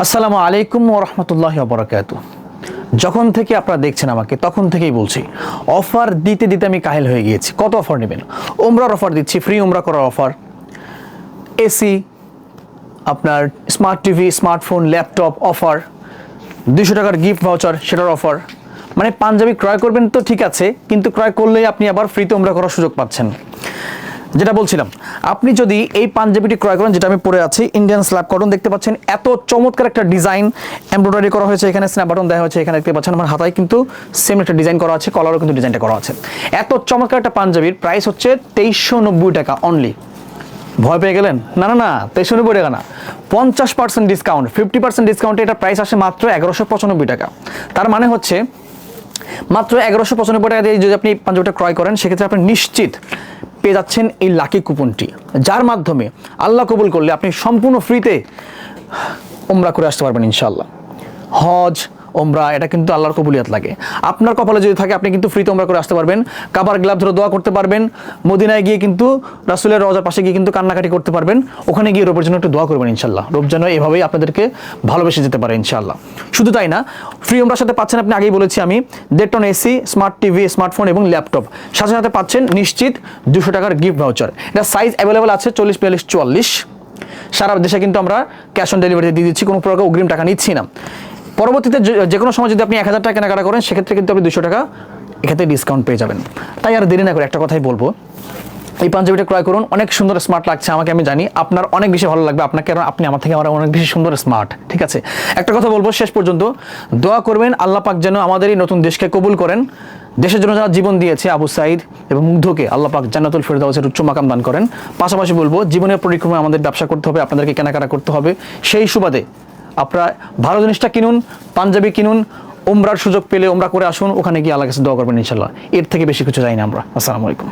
আসসালামু আলাইকুম ওয়া রাহমাতুল্লাহি ওয়া বারাকাতুহু। যখন থেকে আপনারা দেখছেন আমাকে তখন থেকেই বলছি অফার দিতে দিতে আমি কাহিল হয়ে গিয়েছি। কত অফার নেবেন? উমরার অফার দিচ্ছি, ফ্রি উমরা করার অফার, এসি, আপনার smart TV, smartphone, laptop offer, 200 টাকার গিফট ভাউচার সেটার অফার। মানে পাঞ্জাবি ক্রয় করবেন তো ঠিক আছে, কিন্তু ক্রয় করলেই আপনি আবার ফ্রিতে উমরা করার সুযোগ পাচ্ছেন। যেটা বলছিলাম, আপনি যদি এই পাঞ্জাবিটি ক্রয় করেন, যেটা আমি পরে আছি, ইন্ডিয়ান স্ল্যাব কটন, দেখতে পাচ্ছেন এত চমৎকার একটা ডিজাইন এমব্রয়ডারি করা হয়েছে, এখানে স্ন্যাপ বাটন দেওয়া হয়েছে, এখানে দেখতে পাচ্ছেন আমার হাতায় কিন্তু সেম একটা ডিজাইন করা আছে, কলারও কিন্তু ডিজাইনটা করা আছে। এত চমৎকার একটা পাঞ্জাবির প্রাইস হচ্ছে 2390 টাকা অনলি। ভয় পেয়ে গেলেন? না না না, 2390 টাকা না, 50% ডিসকাউন্ট, 50% ডিসকাউন্টে এটা প্রাইস আসে মাত্র 1195 টাকা। তার মানে হচ্ছে মাত্র 1195 টাকা দিয়ে যদি আপনি পাঞ্জাবিটা ক্রয় করেন, সেক্ষেত্রে আপনি নিশ্চিত পেয়ে যাচ্ছেন এই লাকি কুপনটি, যার মাধ্যমে আল্লাহ কবুল করলে আপনি সম্পূর্ণ ফ্রিতে উমরা করে আসতে পারবেন ইনশাআল্লাহ। হজ উমরা এটা কিন্তু আল্লাহর কবুলিয়াত লাগে। আপনার কপালে যদি থাকে আপনি কিন্তু ফ্রিতে উমরা করে আসতে পারবেন, কাবার গ্লাভ ধরে দোয়া করতে পারবেন, মদিনায় গিয়ে কিন্তু রাসূলের রওজার পাশে গিয়ে কিন্তু কান্নাকাটি করতে পারবেন, ওখানে গিয়ে রবের জন্য একটু দোয়া করবেন ইনশাআল্লাহ। রব যেন এভাবেই আপনাদেরকে ভালোবেসে যেতে পারে ইনশাআল্লাহ। শুধু তাই না, ফ্রি উমরার সাথে পাচ্ছেন, আপনি আগেই বলেছি আমি, 1.5 ton AC, smart TV, smartphone এবং ল্যাপটপ, সাথে সাথে পাচ্ছেন নিশ্চিত 200 টাকার গিফট ভাউচার। এটা সাইজ অ্যাভেলেবেল আছে 40, 42, 44। সারা দেশে কিন্তু আমরা ক্যাশ অন ডেলিভারি দিয়ে দিচ্ছি, কোনো প্রকার অগ্রিম টাকা নিচ্ছি না। পরবর্তীতে যে কোনো সময় যদি আপনি 1000 টাকা কেনাকাটা করেন, সেক্ষেত্রে কিন্তু আপনি 200 টাকা এক্ষেত্রে ডিসকাউন্ট পেয়ে যাবেন। তাই আর দেরি না করে একটা কথাই বলবো, এই পাঞ্জাবিটা ক্রয় করুন। অনেক সুন্দর স্মার্ট লাগছে আমাকে, আমি জানি আপনার অনেক বেশি ভালো লাগবে আপনাকে, কারণ আপনি আমার থেকে অনেক বেশি সুন্দর স্মার্ট। ঠিক আছে, একটা কথা বলবো শেষ পর্যন্ত, দোয়া করবেন আল্লাহ পাক যেন আমাদের এই নতুন দেশকে কবুল করেন। দেশের জন্য যারা জীবন দিয়েছে, আবু সাইদ এবং মুগ্ধকে আল্লাহ পাক জান্নাতুল ফেরদাউসের উচ্চ মাকাম দান করেন। পাশাপাশি বলবো, জীবনের পরিক্রমায় আমাদের ব্যবসা করতে হবে, আপনাদেরকে কেনাকাটা করতে হবে। সেই সুবাদে আপনারা ভালো জিনিসটা কিনুন, পাঞ্জাবি কিনুন, উমরার সুযোগ পেলে উমরা করে আসুন, ওখানে গিয়ে আল্লাহর কাছে দোয়া করবেন ইনশাআল্লাহ। এর থেকে বেশি কিছু চাই না আমরা। আসসালামু আলাইকুম।